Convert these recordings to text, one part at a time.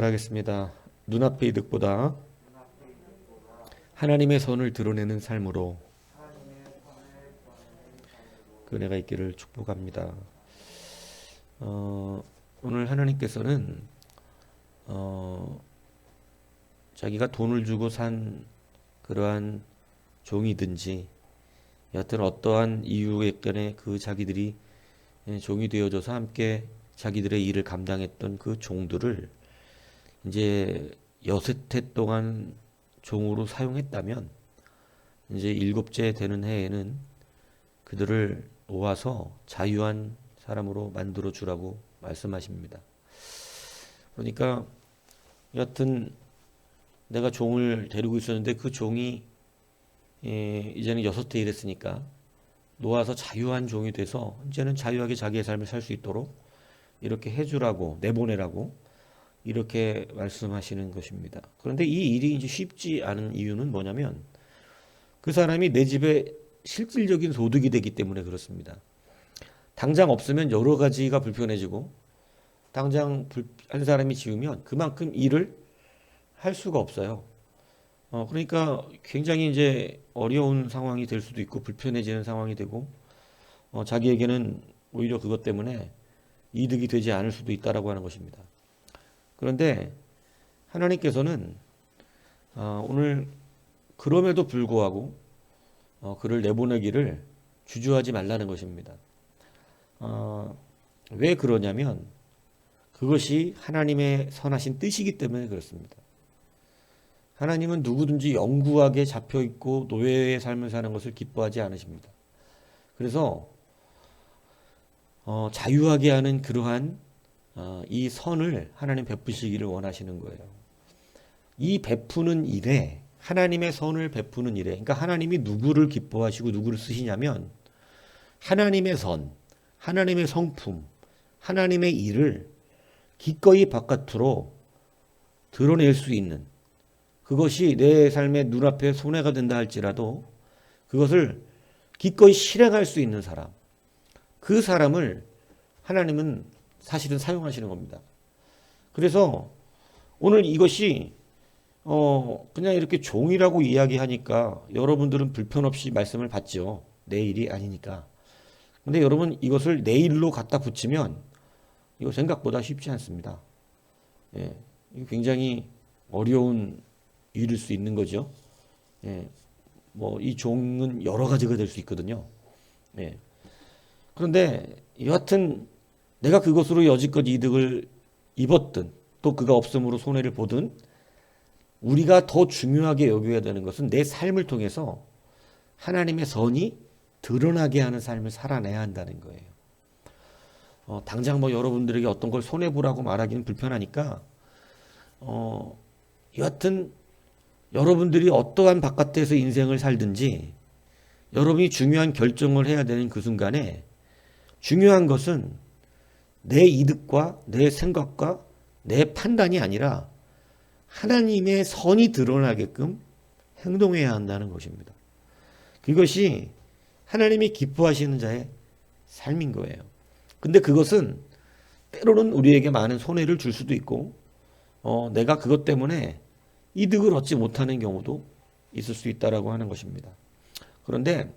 기도하겠습니다. 눈앞의 이득보다 하나님의 선을 드러내는 삶으로 그 은혜가 있기를 축복합니다. 오늘 하나님께서는 자기가 돈을 주고 산 그러한 종이든지 여하튼 어떠한 이유에 그 자기들이 종이 되어져서 함께 자기들의 일을 감당했던 그 종들을 이제 6해 동안 종으로 사용했다면 이제 7째 되는 해에는 그들을 놓아서 자유한 사람으로 만들어 주라고 말씀하십니다. 그러니까 여하튼 내가 종을 데리고 있었는데 그 종이 이제는 6해 일했으니까 놓아서 자유한 종이 돼서 이제는 자유하게 자기의 삶을 살 수 있도록 이렇게 해주라고, 내보내라고 이렇게 말씀하시는 것입니다. 그런데 이 일이 이제 쉽지 않은 이유는 뭐냐면 그 사람이 내 집에 실질적인 소득이 되기 때문에 그렇습니다. 당장 없으면 여러 가지가 불편해지고 당장 한 사람이 지으면 그만큼 일을 할 수가 없어요. 그러니까 굉장히 이제 어려운 상황이 될 수도 있고 불편해지는 상황이 되고 자기에게는 오히려 그것 때문에 이득이 되지 않을 수도 있다라고 하는 것입니다. 그런데 하나님께서는 오늘 그럼에도 불구하고 그를 내보내기를 주저하지 말라는 것입니다. 왜 그러냐면 그것이 하나님의 선하신 뜻이기 때문에 그렇습니다. 하나님은 누구든지 영구하게 잡혀있고 노예의 삶을 사는 것을 기뻐하지 않으십니다. 그래서 자유하게 하는 그러한 이 선을 하나님 베푸시기를 원하시는 거예요. 이 베푸는 일에 하나님의 선을 베푸는 일에 그러니까 하나님이 누구를 기뻐하시고 누구를 쓰시냐면 하나님의 선, 하나님의 성품, 하나님의 일을 기꺼이 바깥으로 드러낼 수 있는 그것이 내 삶의 눈앞에 손해가 된다 할지라도 그것을 기꺼이 실행할 수 있는 사람, 그 사람을 하나님은 사실은 사용하시는 겁니다. 그래서 오늘 이것이 그냥 이렇게 종이라고 이야기하니까 여러분들은 불편 없이 말씀을 받죠. 내 일이 아니니까. 근데 여러분 이것을 내 일로 갖다 붙이면 이거 생각보다 쉽지 않습니다. 예, 이거 굉장히 어려운 일일 수 있는 거죠. 예, 뭐 이 종은 여러 가지가 될 수 있거든요. 예. 그런데 여하튼 내가 그것으로 여지껏 이득을 입었든 또 그가 없음으로 손해를 보든 우리가 더 중요하게 여겨야 되는 것은 내 삶을 통해서 하나님의 선이 드러나게 하는 삶을 살아내야 한다는 거예요. 당장 뭐 여러분들에게 어떤 걸 손해보라고 말하기는 불편하니까 여하튼 여러분들이 어떠한 바깥에서 인생을 살든지 여러분이 중요한 결정을 해야 되는 그 순간에 중요한 것은 내 이득과 내 생각과 내 판단이 아니라 하나님의 선이 드러나게끔 행동해야 한다는 것입니다. 그것이 하나님이 기뻐하시는 자의 삶인 거예요. 근데 그것은 때로는 우리에게 많은 손해를 줄 수도 있고 내가 그것 때문에 이득을 얻지 못하는 경우도 있을 수 있다라고 하는 것입니다. 그런데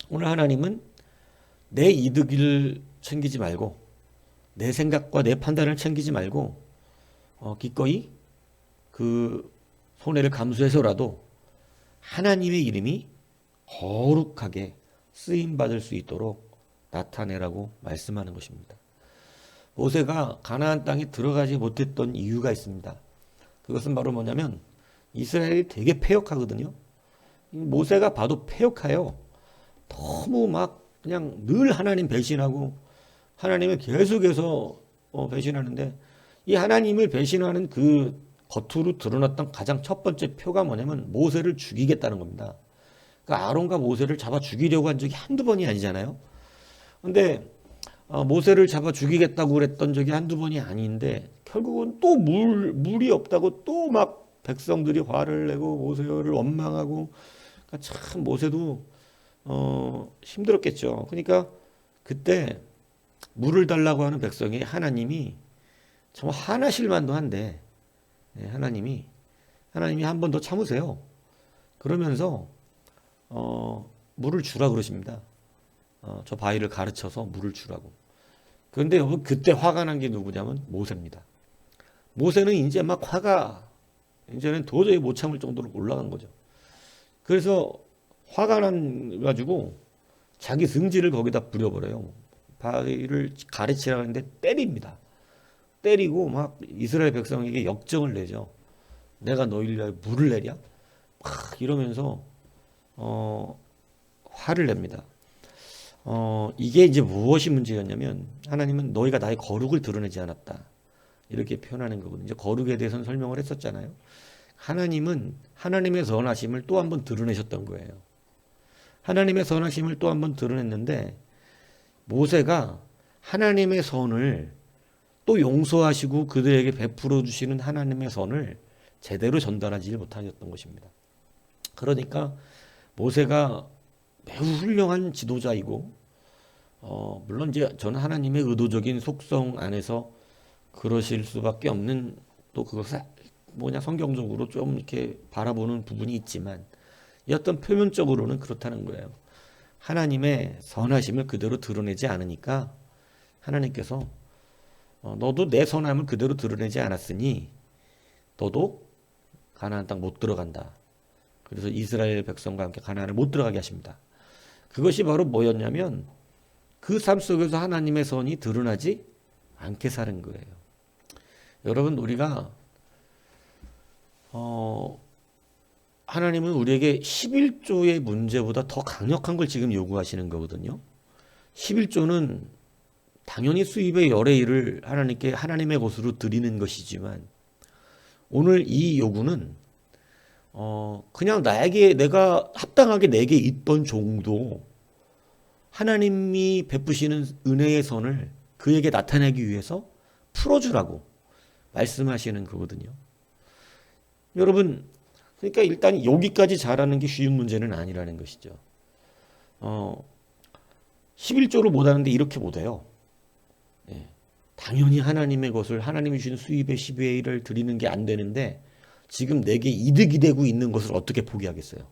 오늘 하나님은 내 이득을 챙기지 말고 내 생각과 내 판단을 챙기지 말고 기꺼이 그 손해를 감수해서라도 하나님의 이름이 거룩하게 쓰임받을 수 있도록 나타내라고 말씀하는 것입니다. 모세가 가나안 땅에 들어가지 못했던 이유가 있습니다. 그것은 바로 뭐냐면 이스라엘이 되게 패역하거든요. 모세가 봐도 패역해요. 너무 막 그냥 늘 하나님 배신하고 하나님을 계속해서 배신하는데 이 하나님을 배신하는 그 겉으로 드러났던 가장 첫 번째 표가 뭐냐면 모세를 죽이겠다는 겁니다. 그러니까 아론과 모세를 잡아 죽이려고 한 적이 한두 번이 아니잖아요. 근데 모세를 잡아 죽이겠다고 그랬던 적이 한두 번이 아닌데 결국은 또 물이 없다고 또 막 백성들이 화를 내고 모세를 원망하고 그러니까 참 모세도 힘들었겠죠. 그러니까 그때 물을 달라고 하는 백성이 하나님이 정말 화나실 만도 한데 예, 하나님이 한 번 더 참으세요. 그러면서 물을 주라 그러십니다. 저 바위를 가르쳐서 물을 주라고. 그런데 여러분 그때 화가 난 게 누구냐면 모세입니다. 모세는 이제 막 화가 이제는 도저히 못 참을 정도로 올라간 거죠. 그래서 화가 난 가지고 자기 승질을 거기다 부려버려요. 바위를 가르치라고 하는데 때립니다. 때리고 막 이스라엘 백성에게 역정을 내죠. 내가 너희를 위하여 물을 내랴? 막 이러면서 화를 냅니다. 이게 이제 무엇이 문제였냐면 하나님은 너희가 나의 거룩을 드러내지 않았다. 이렇게 표현하는 거거든요. 이제 거룩에 대해서는 설명을 했었잖아요. 하나님은 하나님의 선하심을 또 한 번 드러내셨던 거예요. 하나님의 선하심을 또 한 번 드러냈는데 모세가 하나님의 선을 또 용서하시고 그들에게 베풀어 주시는 하나님의 선을 제대로 전달하지 못하셨던 것입니다. 그러니까 모세가 매우 훌륭한 지도자이고 물론 이제 저는 하나님의 의도적인 속성 안에서 그러실 수밖에 없는 또 그것을 성경적으로 좀 이렇게 바라보는 부분이 있지만 어떤 표면적으로는 그렇다는 거예요. 하나님의 선하심을 그대로 드러내지 않으니까 하나님께서 너도 내 선함을 그대로 드러내지 않았으니 너도 가나안 땅 못 들어간다. 그래서 이스라엘 백성과 함께 가나안을 못 들어가게 하십니다. 그것이 바로 뭐였냐면 그 삶 속에서 하나님의 선이 드러나지 않게 사는 거예요. 여러분 우리가 하나님은 우리에게 11조의 문제보다 더 강력한 걸 지금 요구하시는 거거든요. 11조는 당연히 수입의 열의 일을 하나님께 하나님의 것으로 드리는 것이지만 오늘 이 요구는 그냥 나에게 내가 합당하게 내게 있던 정도 하나님이 베푸시는 은혜의 선을 그에게 나타내기 위해서 풀어주라고 말씀하시는 거거든요. 여러분 그러니까 일단 여기까지 잘하는 게 쉬운 문제는 아니라는 것이죠. 11조를 못하는데 이렇게 못해요. 예. 당연히 하나님의 것을 하나님이 주신 수입의 10분의 1을 드리는 게 안 되는데 지금 내게 이득이 되고 있는 것을 어떻게 포기하겠어요.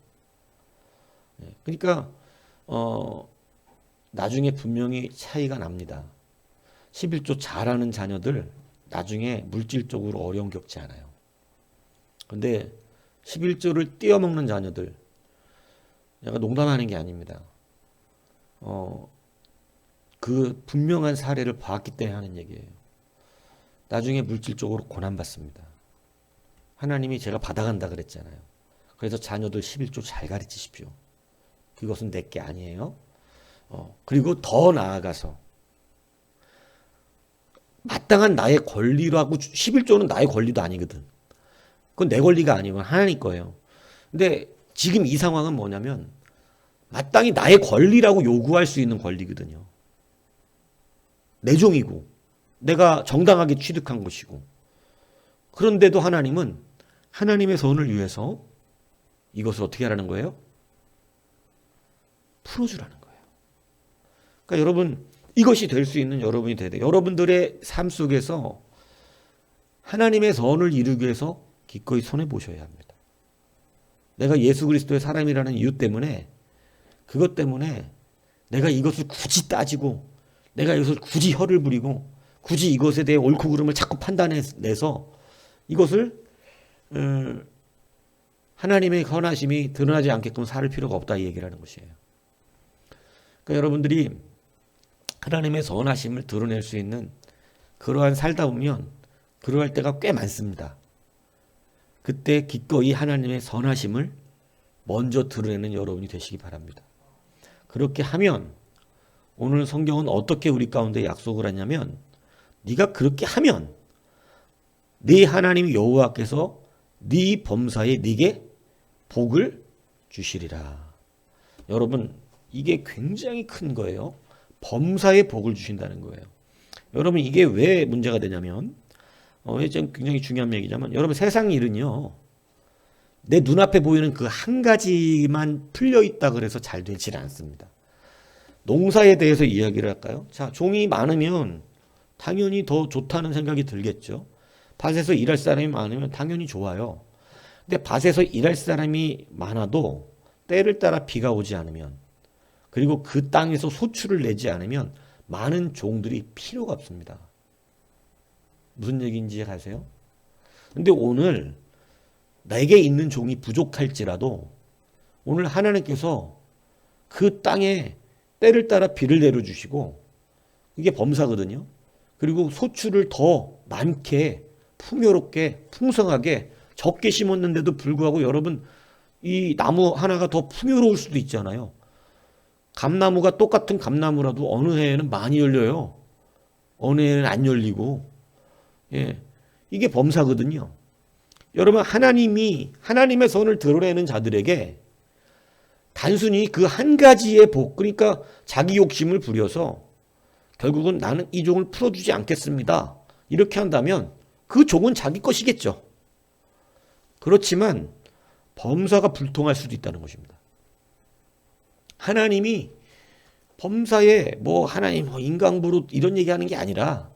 예. 그러니까 나중에 분명히 차이가 납니다. 11조 잘하는 자녀들 나중에 물질적으로 어려움 겪지 않아요. 근데 11조를 띄어먹는 자녀들 내가 농담하는 게 아닙니다. 그 분명한 사례를 봤기 때문에 하는 얘기예요. 나중에 물질적으로 고난받습니다. 하나님이 제가 받아간다 그랬잖아요. 그래서 자녀들 11조 잘 가르치십시오. 그것은 내 게 아니에요. 그리고 더 나아가서 마땅한 나의 권리라고 11조는 나의 권리도 아니거든. 그건 내 권리가 아니고 하나님 거예요. 근데 지금 이 상황은 뭐냐면 마땅히 나의 권리라고 요구할 수 있는 권리거든요. 내 종이고 내가 정당하게 취득한 것이고 그런데도 하나님은 하나님의 선을 위해서 이것을 어떻게 하라는 거예요? 풀어주라는 거예요. 그러니까 여러분 이것이 될 수 있는 여러분이 돼야 돼요. 여러분들의 삶 속에서 하나님의 선을 이루기 위해서 기꺼이 손해보셔야 합니다. 내가 예수 그리스도의 사람이라는 이유 때문에 그것 때문에 내가 이것을 굳이 따지고 내가 이것을 굳이 혀를 부리고 굳이 이것에 대해 옳고 그름을 자꾸 판단해내서 이것을 하나님의 선하심이 드러나지 않게끔 살 필요가 없다 이 얘기를 하는 것이에요. 그러니까 여러분들이 하나님의 선하심을 드러낼 수 있는 그러한 살다 보면 그러할 때가 꽤 많습니다. 그때 기꺼이 하나님의 선하심을 먼저 드러내는 여러분이 되시기 바랍니다. 그렇게 하면 오늘 성경은 어떻게 우리 가운데 약속을 하냐면 네가 그렇게 하면 네 하나님 여호와께서 네 범사에 네게 복을 주시리라. 여러분 이게 굉장히 큰 거예요. 범사에 복을 주신다는 거예요. 여러분 이게 왜 문제가 되냐면 굉장히 중요한 얘기지만 여러분 세상 일은요. 내 눈앞에 보이는 그 한 가지만 풀려있다 그래서 잘 되질 않습니다. 농사에 대해서 이야기를 할까요? 자, 종이 많으면 당연히 더 좋다는 생각이 들겠죠. 밭에서 일할 사람이 많으면 당연히 좋아요. 근데 밭에서 일할 사람이 많아도 때를 따라 비가 오지 않으면, 그리고 그 땅에서 소출을 내지 않으면 많은 종들이 필요가 없습니다. 무슨 얘기인지 아세요? 근데 오늘 내게 있는 종이 부족할지라도 오늘 하나님께서 그 땅에 때를 따라 비를 내려주시고, 이게 범사거든요. 그리고 소출을 더 많게, 풍요롭게, 풍성하게, 적게 심었는데도 불구하고 여러분, 이 나무 하나가 더 풍요로울 수도 있잖아요. 감나무가 똑같은 감나무라도 어느 해에는 많이 열려요. 어느 해에는 안 열리고. 예. 이게 범사거든요. 여러분, 하나님이 하나님의 선을 드러내는 자들에게 단순히 그 한 가지의 복, 그러니까 자기 욕심을 부려서 결국은 나는 이 종을 풀어주지 않겠습니다, 이렇게 한다면 그 종은 자기 것이겠죠. 그렇지만 범사가 불통할 수도 있다는 것입니다. 하나님이 범사에 하나님 인간부로 이런 얘기하는 게 아니라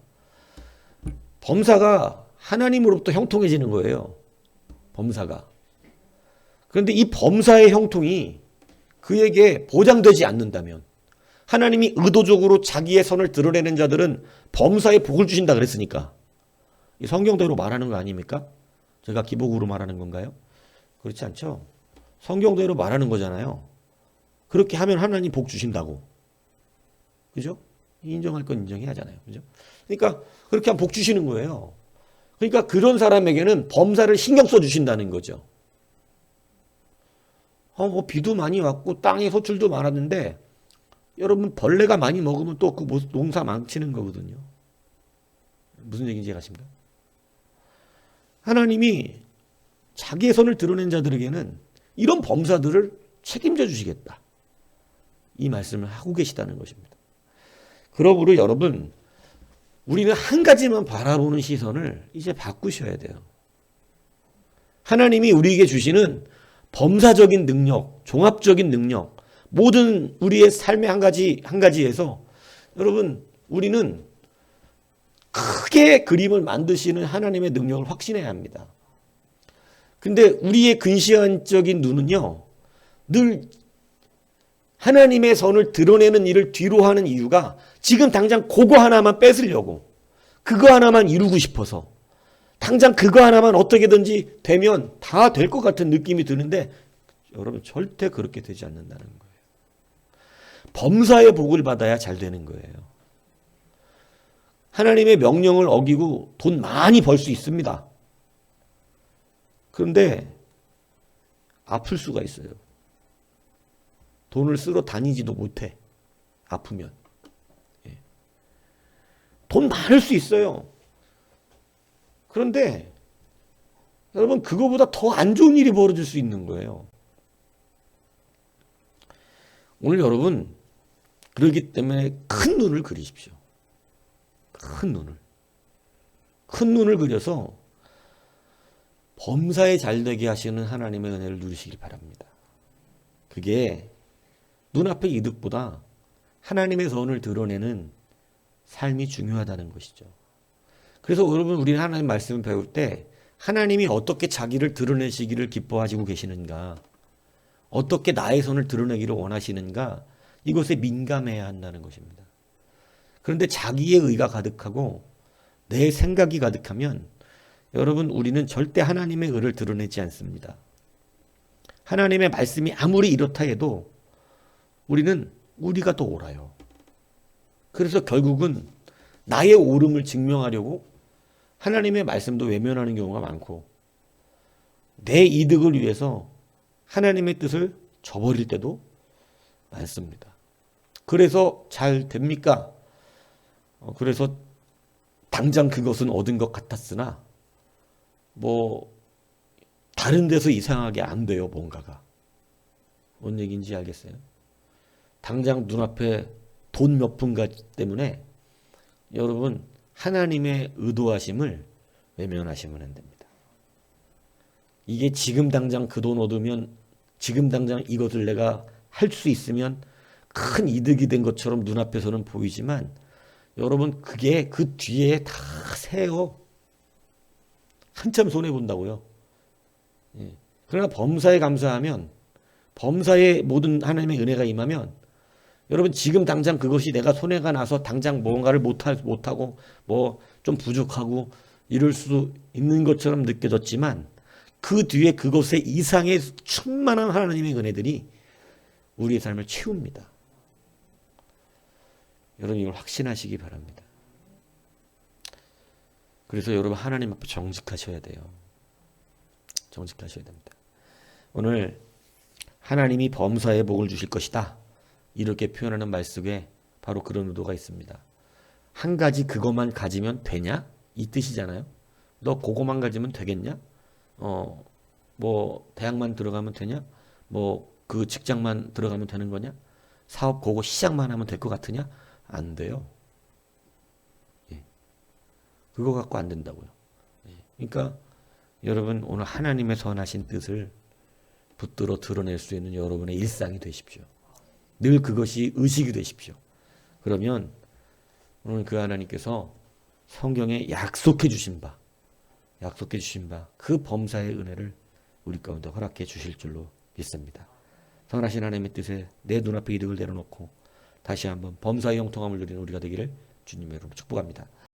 범사가 하나님으로부터 형통해지는 거예요. 범사가. 그런데 이 범사의 형통이 그에게 보장되지 않는다면, 하나님이 의도적으로 자기의 선을 드러내는 자들은 범사에 복을 주신다 그랬으니까, 이 성경대로 말하는 거 아닙니까? 제가 기복으로 말하는 건가요? 그렇지 않죠. 성경대로 말하는 거잖아요. 그렇게 하면 하나님 복 주신다고. 그죠? 인정할 건 인정해야 하잖아요. 그죠? 그러니까 그렇게 하면 복 주시는 거예요. 그러니까 그런 사람에게는 범사를 신경 써 주신다는 거죠. 비도 많이 왔고 땅에 소출도 많았는데 여러분, 벌레가 많이 먹으면 또 그 농사 망치는 거거든요. 무슨 얘기인지 아십니까? 하나님이 자기의 선을 드러낸 자들에게는 이런 범사들을 책임져 주시겠다, 이 말씀을 하고 계시다는 것입니다. 그러므로 여러분, 우리는 한 가지만 바라보는 시선을 이제 바꾸셔야 돼요. 하나님이 우리에게 주시는 범사적인 능력, 종합적인 능력, 모든 우리의 삶의 한 가지에서 여러분, 우리는 크게 그림을 만드시는 하나님의 능력을 확신해야 합니다. 근데 우리의 근시안적인 눈은요, 늘 하나님의 선을 드러내는 일을 뒤로 하는 이유가 지금 당장 그거 하나만 뺏으려고, 그거 하나만 이루고 싶어서, 당장 그거 하나만 어떻게든지 되면 다 될 것 같은 느낌이 드는데, 여러분, 절대 그렇게 되지 않는다는 거예요. 범사의 복을 받아야 잘 되는 거예요. 하나님의 명령을 어기고 돈 많이 벌 수 있습니다. 그런데 아플 수가 있어요. 돈을 쓰러 다니지도 못해, 아프면. 돈 많을 수 있어요. 그런데 여러분, 그거보다 더 안 좋은 일이 벌어질 수 있는 거예요. 오늘 여러분, 그렇기 때문에 큰 눈을 그리십시오. 큰 눈을 그려서 범사에 잘되게 하시는 하나님의 은혜를 누리시길 바랍니다. 그게 눈앞의 이득보다 하나님의 선을 드러내는 삶이 중요하다는 것이죠. 그래서 여러분, 우리는 하나님 말씀을 배울 때 하나님이 어떻게 자기를 드러내시기를 기뻐하시고 계시는가, 어떻게 나의 선을 드러내기를 원하시는가, 이것에 민감해야 한다는 것입니다. 그런데 자기의 의가 가득하고 내 생각이 가득하면 여러분, 우리는 절대 하나님의 의를 드러내지 않습니다. 하나님의 말씀이 아무리 이렇다 해도 우리는 우리가 더 옳아요. 그래서 결국은 나의 옳음을 증명하려고 하나님의 말씀도 외면하는 경우가 많고, 내 이득을 위해서 하나님의 뜻을 저버릴 때도 많습니다. 그래서 잘 됩니까? 그래서 당장 그것은 얻은 것 같았으나 다른 데서 이상하게 안 돼요, 뭔가가. 뭔 얘기인지 알겠어요? 당장 눈앞에 돈 몇 푼가 때문에 여러분, 하나님의 의도하심을 외면하시면 안 됩니다. 이게 지금 당장 그 돈 얻으면, 지금 당장 이것을 내가 할 수 있으면 큰 이득이 된 것처럼 눈앞에서는 보이지만, 여러분, 그게 그 뒤에 다 새요. 한참 손해 본다고요. 예. 그러나 범사에 감사하면 범사에 모든 하나님의 은혜가 임하면 여러분 지금 당장 그것이 내가 손해가 나서 당장 뭔가를 못하고 뭐 좀 부족하고 이럴 수 있는 것처럼 느껴졌지만 그 뒤에 그것의 이상의 충만한 하나님의 은혜들이 우리의 삶을 채웁니다. 여러분 이걸 확신하시기 바랍니다. 그래서 여러분 하나님 앞에 정직하셔야 돼요. 정직하셔야 됩니다. 오늘 하나님이 범사에 복을 주실 것이다. 이렇게 표현하는 말 속에 바로 그런 의도가 있습니다. 한 가지 그것만 가지면 되냐? 이 뜻이잖아요. 너 그것만 가지면 되겠냐? 뭐 대학만 들어가면 되냐? 뭐 그 직장만 들어가면 되는 거냐? 사업 그거 시작만 하면 될 것 같으냐? 안 돼요. 예. 그거 갖고 안 된다고요. 예. 그러니까 여러분 오늘 하나님의 선하신 뜻을 붙들어 드러낼 수 있는 여러분의 일상이 되십시오. 늘 그것이 의식이 되십시오. 그러면 오늘 그 하나님께서 성경에 약속해 주신 바 그 범사의 은혜를 우리 가운데 허락해 주실 줄로 믿습니다. 선하신 하나님의 뜻에 내 눈앞에 이득을 내려놓고 다시 한번 범사의 형통함을 누리는 우리가 되기를 주님의 이름으로 축복합니다.